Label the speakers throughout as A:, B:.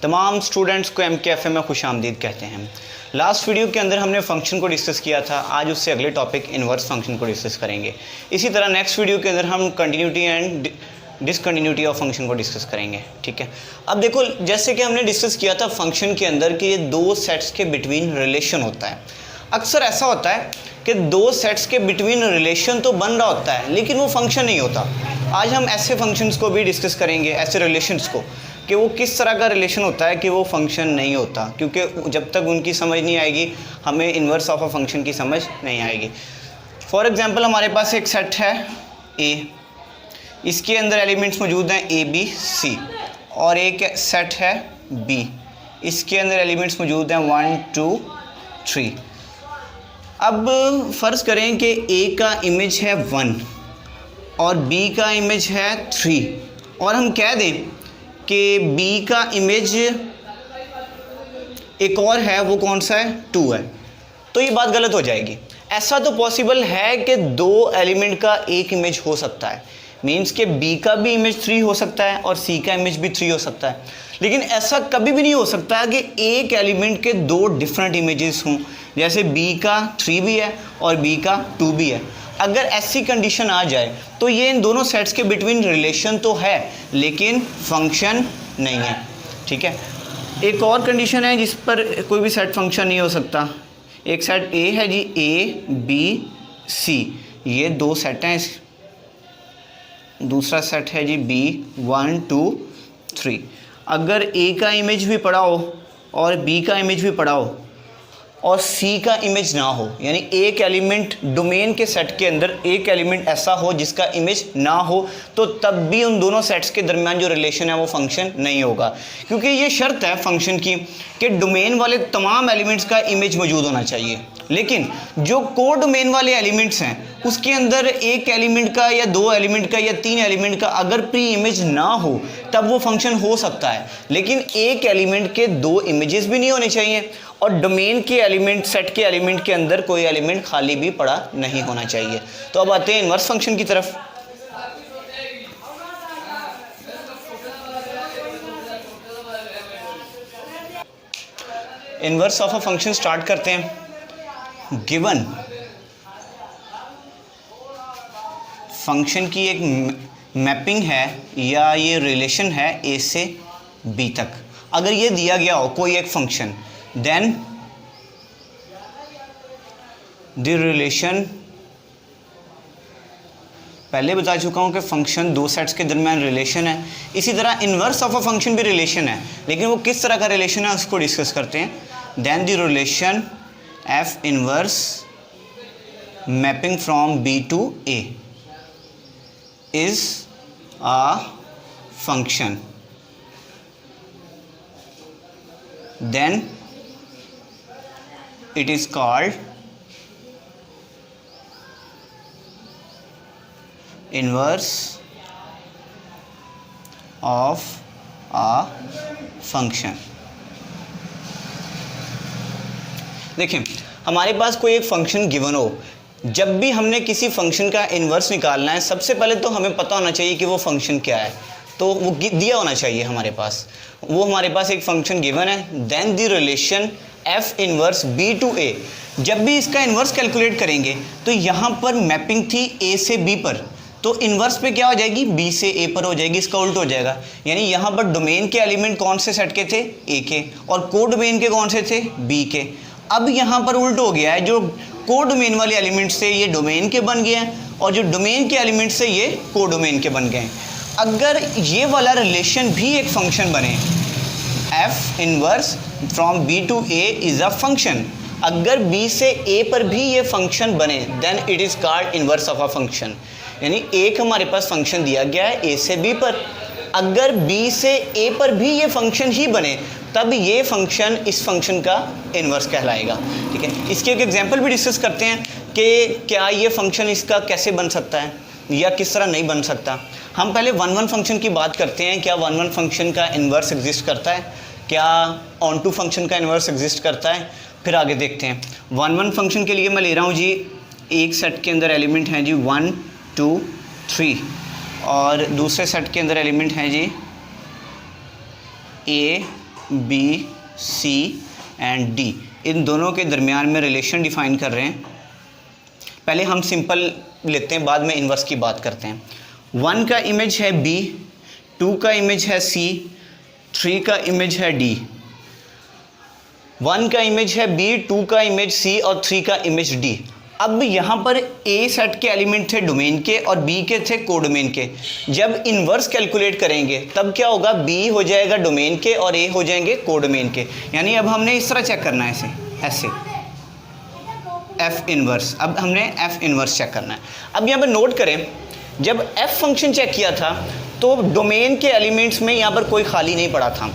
A: तमाम स्टूडेंट्स को MKFA में खुशामदीद कहते हैं। लास्ट वीडियो के अंदर हमने फंक्शन को डिस्कस किया था, आज उससे अगले टॉपिक इन्वर्स फंक्शन को डिस्कस करेंगे। इसी तरह नेक्स्ट वीडियो के अंदर हम continuity and discontinuity of function को डिस्कस करेंगे। ठीक है, अब देखो जैसे कि हमने डिस्कस किया था फंक्शन के अंदर कि ये दो सेट्स के बिटवीन रिलेशन होता है। अक्सर ऐसा होता है कि दो सेट्स के बिटवीन रिलेशन तो बन रहा होता है लेकिन वो फंक्शन नहीं होता। आज हम ऐसे फंक्शंस को भी डिस्कस करेंगे, ऐसे रिलेशंस को, कि वो किस तरह का रिलेशन होता है कि वो फंक्शन नहीं होता, क्योंकि जब तक उनकी समझ नहीं आएगी हमें इन्वर्स ऑफ अ फंक्शन की समझ नहीं आएगी। फॉर एग्जांपल हमारे पास एक सेट है A, इसके अंदर एलिमेंट्स मौजूद हैं A B C, और एक सेट है B, इसके अंदर एलिमेंट्स मौजूद हैं 1 2 3। अब फ़र्ज़ करें कि A का इमेज है 1 और B का इमेज है 3, और हम कह दें कि B का इमेज एक और है, वो कौन सा है, 2 है, तो ये बात गलत हो जाएगी। ऐसा तो पॉसिबल है कि दो एलिमेंट का एक इमेज हो सकता है, मीन्स के B का भी इमेज 3 हो सकता है और C का इमेज भी 3 हो सकता है, लेकिन ऐसा कभी भी नहीं हो सकता है कि एक एलिमेंट के दो डिफरेंट इमेजेस हों, जैसे B का 3 भी है और B का 2 भी है। अगर ऐसी कंडीशन आ जाए तो ये इन दोनों सेट्स के बिटवीन रिलेशन तो है लेकिन फंक्शन नहीं है। ठीक है, एक और कंडीशन है जिस पर कोई भी सेट फंक्शन नहीं हो सकता। एक सेट A है जी, A B C, ये दो सेट हैं। दूसरा सेट है जी B 1 2 3। अगर A का इमेज भी पड़ा हो और B का इमेज भी पड़ा हो और C का इमेज ना हो, यानी एक एलिमेंट डोमेन के सेट के अंदर एक एलिमेंट ऐसा हो जिसका इमेज ना हो, तो तब भी उन दोनों सेट्स के दरमियान जो रिलेशन है वो फंक्शन नहीं होगा, क्योंकि ये शर्त है फंक्शन की कि डोमेन वाले तमाम एलिमेंट्स का इमेज मौजूद होना चाहिए। लेकिन जो को डोमेन वाले एलिमेंट्स हैं उसके अंदर एक एलिमेंट का या दो एलिमेंट का या तीन एलिमेंट का अगर प्री इमेज ना हो तब वो फंक्शन हो सकता है, लेकिन एक एलिमेंट के दो इमेजेस भी नहीं होने चाहिए और डोमेन के एलिमेंट सेट के एलिमेंट के अंदर कोई एलिमेंट खाली भी पड़ा नहीं होना चाहिए। तो अब आते हैं इन्वर्स फंक्शन की तरफ। Inverse of a function start करते हैं। गिवन फंक्शन की एक मैपिंग है या ये रिलेशन है A से B तक, अगर ये दिया गया हो कोई एक फंक्शन, देन द रिलेशन, पहले बता चुका हूँ कि फंक्शन दो सेट्स के दरमियान रिलेशन है, इसी तरह इन्वर्स ऑफ अ फंक्शन भी रिलेशन है, लेकिन वो किस तरह का रिलेशन है उसको डिस्कस करते हैं। Then the relation F inverse mapping from B to A is a function, then it is called inverse of a function। देखें, हमारे पास कोई एक फंक्शन गिवन हो, जब भी हमने किसी फंक्शन का इन्वर्स निकालना है सबसे पहले तो हमें पता होना चाहिए कि वो फंक्शन क्या है, तो वो दिया होना चाहिए हमारे पास। वो हमारे पास एक फंक्शन गिवन है, then the relation F inverse B to A। जब भी इसका इन्वर्स कैलकुलेट करेंगे तो यहाँ पर मैपिंग थी A से B पर, तो इन्वर्स पे क्या हो जाएगी, B से A पर हो जाएगी, इसका उल्ट हो जाएगा। यानी यहाँ पर डोमेन के एलिमेंट कौन से सेट के थे, A के, और को डोमेन के कौन से थे, B के। अब यहाँ पर उल्ट हो गया है, जो को डोमेन वाले एलिमेंट से ये डोमेन के बन गए हैं और जो डोमेन के एलिमेंट से ये को डोमेन के बन गए हैं। अगर ये वाला रिलेशन भी एक फंक्शन बने, F inverse from B to A is a function, अगर B से A पर भी ये फंक्शन बने then it is called inverse of a function. यानी एक हमारे पास फंक्शन दिया गया है A से B पर, अगर B से A पर भी ये फंक्शन ही बने तब ये फंक्शन इस फंक्शन का इन्वर्स कहलाएगा। ठीक है, इसके एक एग्जांपल भी डिस्कस करते हैं कि क्या ये फंक्शन इसका कैसे बन सकता है या किस तरह नहीं बन सकता। हम पहले 1 1 फंक्शन की बात करते हैं। क्या 1 1 फंक्शन का इन्वर्स एग्जिस्ट करता है, क्या ऑन टू फंक्शन का इन्वर्स एग्जिस्ट करता है, फिर आगे देखते हैं। 1 1 फंक्शन के लिए मैं ले रहा हूँ जी, एक सेट के अंदर एलिमेंट हैं जी 1 2 3 और दूसरे सेट के अंदर एलिमेंट हैं जी A B C and D, इन दोनों के दरमियान में रिलेशन डिफाइन कर रहे हैं। पहले हम सिंपल लेते हैं, बाद में इन्वर्स की बात करते हैं। 1 का इमेज है बी, 2 का इमेज है सी, 3 का इमेज है डी। 1 का इमेज है बी, 2 का इमेज सी और 3 का इमेज डी। अब यहाँ पर ए सेट के एलिमेंट थे डोमेन के और बी के थे कोडोमेन के। जब इन्वर्स कैलकुलेट करेंगे तब क्या होगा, बी हो जाएगा डोमेन के और ए हो जाएंगे कोडोमेन के। यानी अब हमने इस तरह चेक करना है, ऐसे एफ इन्वर्स। अब हमने एफ इन्वर्स चेक करना है। अब यहाँ पर नोट करें, जब एफ फंक्शन चेक किया था तो डोमेन के एलिमेंट्स में यहाँ पर कोई खाली नहीं पड़ा था।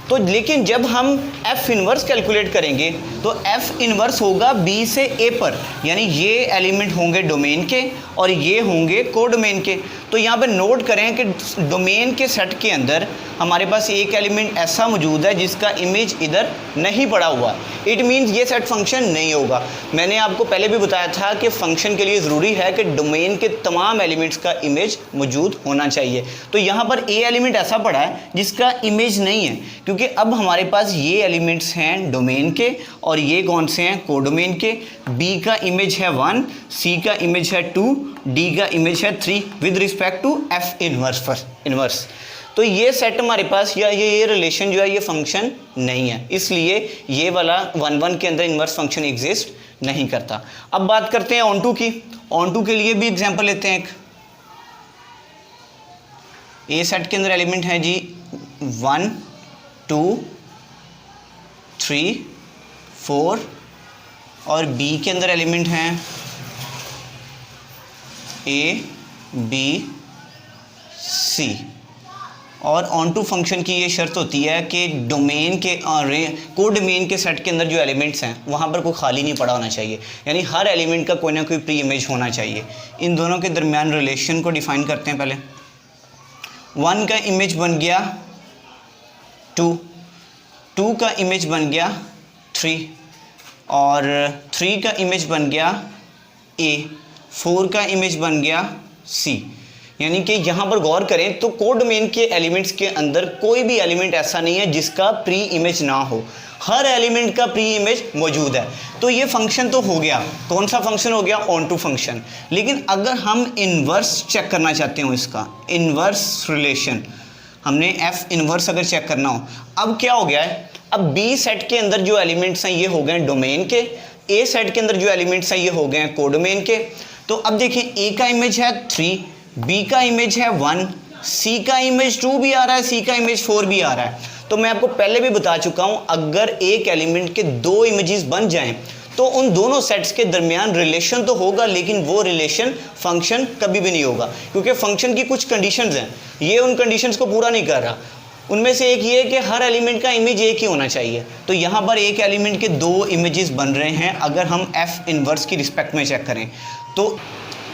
A: तो लेकिन जब हम एफ इन्वर्स कैलकुलेट करेंगे तो एफ इन्वर्स होगा बी से ए पर, यानी ये एलिमेंट होंगे डोमेन के और ये होंगे कोडोमेन के। तो यहाँ पे नोट करें कि डोमेन के सेट के अंदर हमारे पास एक एलिमेंट ऐसा मौजूद है जिसका इमेज इधर नहीं पड़ा हुआ। इट मीन्स ये सेट फंक्शन नहीं होगा। मैंने आपको पहले भी बताया था कि फंक्शन के लिए ज़रूरी है कि डोमेन के तमाम एलिमेंट्स का इमेज मौजूद होना चाहिए। तो यहाँ पर ए एलिमेंट ऐसा पड़ा है जिसका इमेज नहीं है, क्योंकि अब हमारे पास ये एलिमेंट्स हैं डोमेन के और ये कौन से हैं, कोडोमेन के। बी का इमेज है 1, सी का इमेज है 2, डी का इमेज है 3 with respect to F inverse. तो ये सेट हमारे पास या ये रिलेशन जो है ये फंक्शन नहीं है, इसलिए ये वाला 1 के अंदर इन्वर्स फंक्शन एग्जिस्ट नहीं करता। अब बात करते हैं ऑन टू की। ऑन टू के लिए भी एग्जांपल लेते हैं। एक ए सेट के अंदर एलिमेंट है जी 1 2 3 4 और बी के अंदर एलिमेंट हैं ए बी सी। और ऑन टू फंक्शन की ये शर्त होती है कि डोमेन के कोडोमेन के सेट के अंदर जो एलिमेंट्स हैं वहाँ पर कोई खाली नहीं पड़ा होना चाहिए, यानी हर एलिमेंट का कोई ना कोई प्री इमेज होना चाहिए। इन दोनों के दरमियान रिलेशन को डिफाइन करते हैं। पहले 1 का इमेज बन गया 2, 2 का इमेज बन गया 3 और 3 का इमेज बन गया A, 4 का इमेज बन गया C। यानी कि यहाँ पर गौर करें तो कोडोमेन के एलिमेंट्स के अंदर कोई भी एलिमेंट ऐसा नहीं है जिसका प्री इमेज ना हो, हर एलिमेंट का प्री इमेज मौजूद है। तो ये फंक्शन तो हो गया, कौन सा फंक्शन हो गया, ऑन टू फंक्शन। लेकिन अगर हम इन्वर्स चेक करना चाहते हो, इसका इन्वर्स रिलेशन, हमने एफ इन्वर्स अगर चेक करना हो, अब क्या हो गया है, अब बी सेट के अंदर जो एलिमेंट्स हैं ये हो गए डोमेन के, ए सेट के अंदर जो एलिमेंट्स हैं ये हो गए कोडोमेन के। तो अब देखिए ए का इमेज है 3, बी का इमेज है 1, सी का इमेज 2 भी आ रहा है, सी का इमेज 4 भी आ रहा है। तो मैं आपको पहले भी बता चुका हूं, अगर एक एलिमेंट के 2 इमेजेस बन जाएं तो उन दोनों सेट्स के दरमियान रिलेशन तो होगा, लेकिन वो रिलेशन फंक्शन कभी भी नहीं होगा, क्योंकि फंक्शन की कुछ कंडीशंस हैं, ये उन कंडीशंस को पूरा नहीं कर रहा। उनमें से एक ये है कि हर एलिमेंट का इमेज एक ही होना चाहिए। तो यहाँ पर एक एलिमेंट के 2 इमेजेस बन रहे हैं अगर हम एफ इन्वर्स की रिस्पेक्ट में चेक करें तो।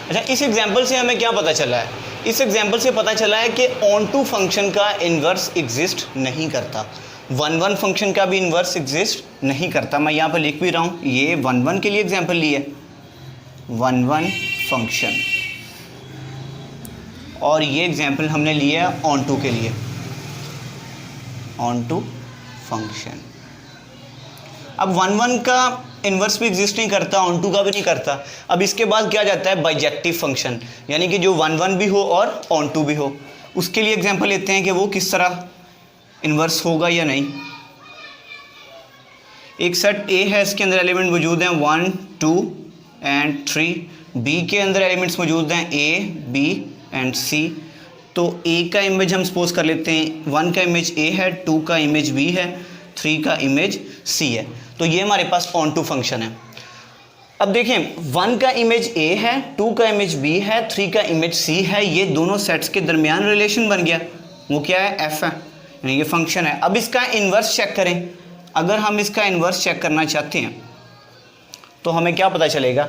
A: अच्छा, इस एग्जाम्पल से हमें क्या पता चला है, इस एग्जाम्पल से पता चला है कि ऑन टू फंक्शन का इन्वर्स एग्जिस्ट नहीं करता, 1 फंक्शन का भी इन्वर्स एग्जिस्ट नहीं करता। मैं यहाँ पर लिख भी रहा हूँ, ये 1 के लिए एग्जाम्पल ली है, 1 फंक्शन, और ये एग्जाम्पल हमने लिया है ऑन टू के लिए, ऑन टू फंक्शन। अब 1 का इन्वर्स भी एग्जिस्ट नहीं करता, ऑन टू का भी नहीं करता। अब इसके बाद क्या जाता है, बाइजेक्टिव फंक्शन, यानी कि जो 1 भी हो और ऑन टू भी हो। उसके लिए एग्जांपल लेते हैं कि वो किस तरह इन्वर्स होगा या नहीं। एक सेट ए है, इसके अंदर एलिमेंट मौजूद हैं 1 2 एंड 3, बी के अंदर एलिमेंट्स मौजूद हैं ए बी एंड सी। तो ए का इमेज हम सपोज कर लेते हैं 1 का इमेज ए है, 2 का इमेज बी है, 3 का इमेज सी है। तो ये हमारे पास ऑन टू फंक्शन है। अब देखें 1 का इमेज ए है, 2 का इमेज बी है, 3 का इमेज सी है, ये दोनों सेट्स के दरमियान रिलेशन बन गया। वो क्या है, एफ है, यानी ये फंक्शन है। अब इसका इन्वर्स चेक करें। अगर हम इसका इन्वर्स चेक करना चाहते हैं तो हमें क्या पता चलेगा,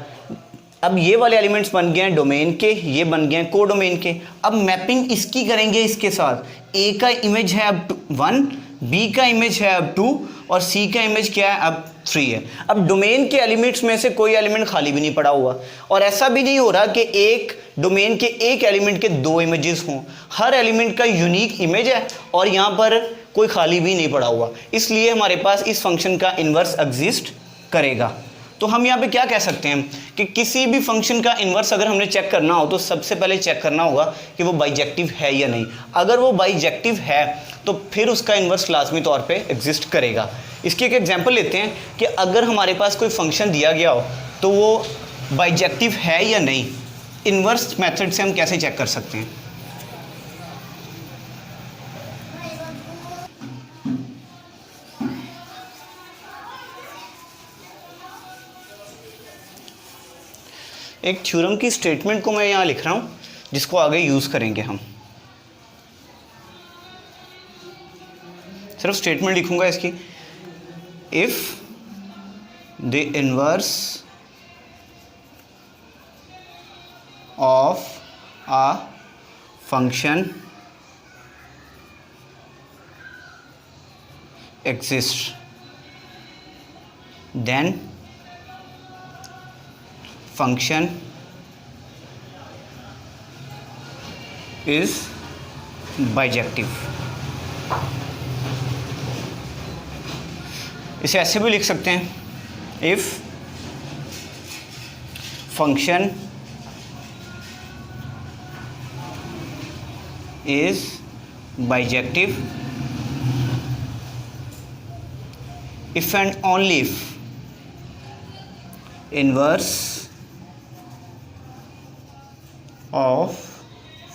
A: अब ये वाले एलिमेंट्स बन गए हैं डोमेन के, ये बन गए हैं कोडोमेन के। अब मैपिंग इसकी करेंगे इसके साथ, ए का इमेज है अब 1, बी का इमेज है अब 2 और सी का इमेज क्या है अब 3 है। अब डोमेन के एलिमेंट्स में से कोई एलिमेंट खाली भी नहीं पड़ा हुआ, और ऐसा भी नहीं हो रहा कि एक डोमेन के एक एलिमेंट के 2 इमेजेस हों। हर एलिमेंट का यूनिक इमेज है और यहाँ पर कोई खाली भी नहीं पड़ा हुआ, इसलिए हमारे पास इस फंक्शन का इन्वर्स एग्जिस्ट करेगा। तो हम यहाँ पे क्या कह सकते हैं कि किसी भी फंक्शन का इन्वर्स अगर हमने चेक करना हो तो सबसे पहले चेक करना होगा कि वो बाइजेक्टिव है या नहीं। अगर वो बाइजेक्टिव है तो फिर उसका इन्वर्स लाजमी तौर पे एग्जिस्ट करेगा। इसकी एक एग्जांपल लेते हैं कि अगर हमारे पास कोई फंक्शन दिया गया हो तो वो बाइजेक्टिव है या नहीं, इन्वर्स मेथड से हम कैसे चेक कर सकते हैं। एक थ्योरम की स्टेटमेंट को मैं यहाँ लिख रहा हूँ जिसको आगे यूज़ करेंगे हम। सिर्फ स्टेटमेंट लिखूंगा इसकी। If the inverse of a function exists then function is bijective। इसे ऐसे भी लिख सकते हैं, if function is bijective if and only if inverse of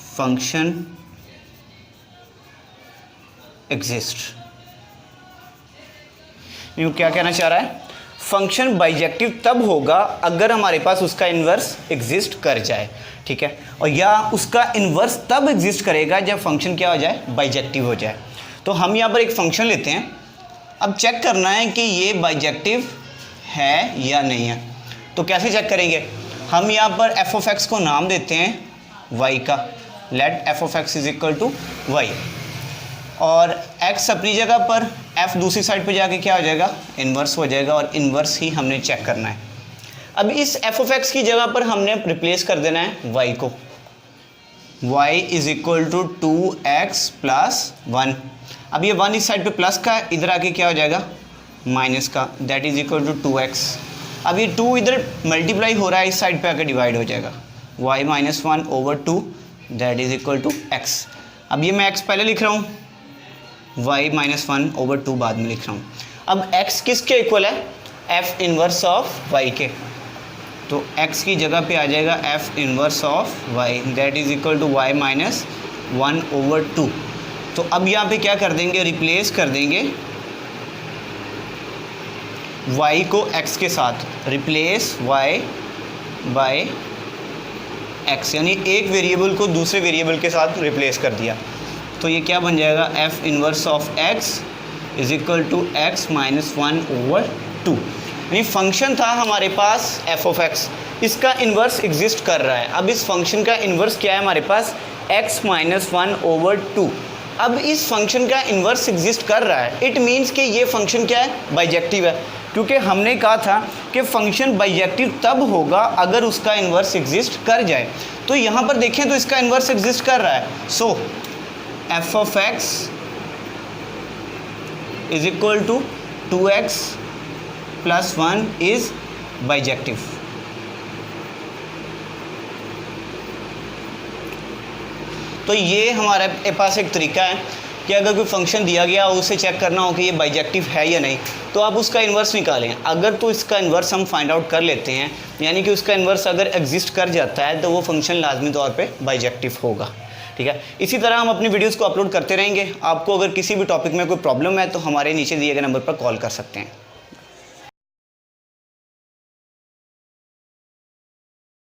A: function exist। यूँ क्या कहना चाह रहा है, फंक्शन बाइजेक्टिव तब होगा अगर हमारे पास उसका इन्वर्स एग्जिस्ट कर जाए, ठीक है, और या उसका इन्वर्स तब एग्जिस्ट करेगा जब फंक्शन क्या हो जाए, बाइजेक्टिव हो जाए। तो हम यहाँ पर एक फंक्शन लेते हैं, अब चेक करना है कि ये बाइजेक्टिव है या नहीं है। तो कैसे चेक करेंगे, हम यहाँ पर एफ ऑफ एक्स को नाम देते हैं वाई का, let F of X is equal to Y, और x अपनी जगह पर, f दूसरी साइड पे जाके क्या हो जाएगा, इन्वर्स हो जाएगा, और इन्वर्स ही हमने चेक करना है। अब इस f ऑफ x की जगह पर हमने रिप्लेस कर देना है y को, y is equal to 2x plus 1। अब ये 1 इस साइड पे प्लस का, इधर आके क्या हो जाएगा, माइनस का, that is equal to 2x। अब ये 2 इधर मल्टीप्लाई हो रहा है, इस साइड पे आके डिवाइड हो जाएगा, y minus 1 over 2 that is equal to x। अब ये मैं x पहले लिख रहा हूँ, y माइनस 1 ओवर 2 बाद में लिख रहा हूँ। अब x किसके इक्वल है, f इनवर्स ऑफ y के, तो x की जगह पे आ जाएगा f inverse of y that is equal to y minus 1 over 2। तो अब यहाँ पे क्या कर देंगे, रिप्लेस कर देंगे y को x के साथ, रिप्लेस y बाय x, यानी एक वेरिएबल को दूसरे वेरिएबल के साथ रिप्लेस कर दिया। तो ये क्या बन जाएगा, f inverse of x is equal to x minus 1 over 2। यानी फंक्शन था हमारे पास f ऑफ x, इसका इन्वर्स एग्जिस्ट कर रहा है। अब इस फंक्शन का इन्वर्स क्या है हमारे पास, x माइनस 1 ओवर 2। अब इस फंक्शन का इन्वर्स एग्जिस्ट कर रहा है, इट मीन्स कि ये फंक्शन क्या है, बाइजेक्टिव है, क्योंकि हमने कहा था कि फंक्शन बाइजेक्टिव तब होगा अगर उसका इन्वर्स एग्जिस्ट कर जाए। तो यहाँ पर देखें तो इसका इन्वर्स एग्जिस्ट कर रहा है, सो f of x is equal to 2x plus 1 is bijective। तो ये हमारे पास एक तरीका है कि अगर कोई फंक्शन दिया गया हो, उसे चेक करना हो कि ये बाइजेक्टिव है या नहीं, तो आप उसका इन्वर्स निकालें। अगर तो इसका इन्वर्स हम फाइंड आउट कर लेते हैं, यानी कि उसका इन्वर्स अगर एग्जिस्ट कर जाता है, तो वो फंक्शन लाजमी तौर पे बाइजेक्टिव होगा, ठीक है। इसी तरह हम अपनी वीडियोस को अपलोड करते रहेंगे। आपको अगर किसी भी टॉपिक में कोई प्रॉब्लम है तो हमारे नीचे दिए गए नंबर पर कॉल कर सकते हैं।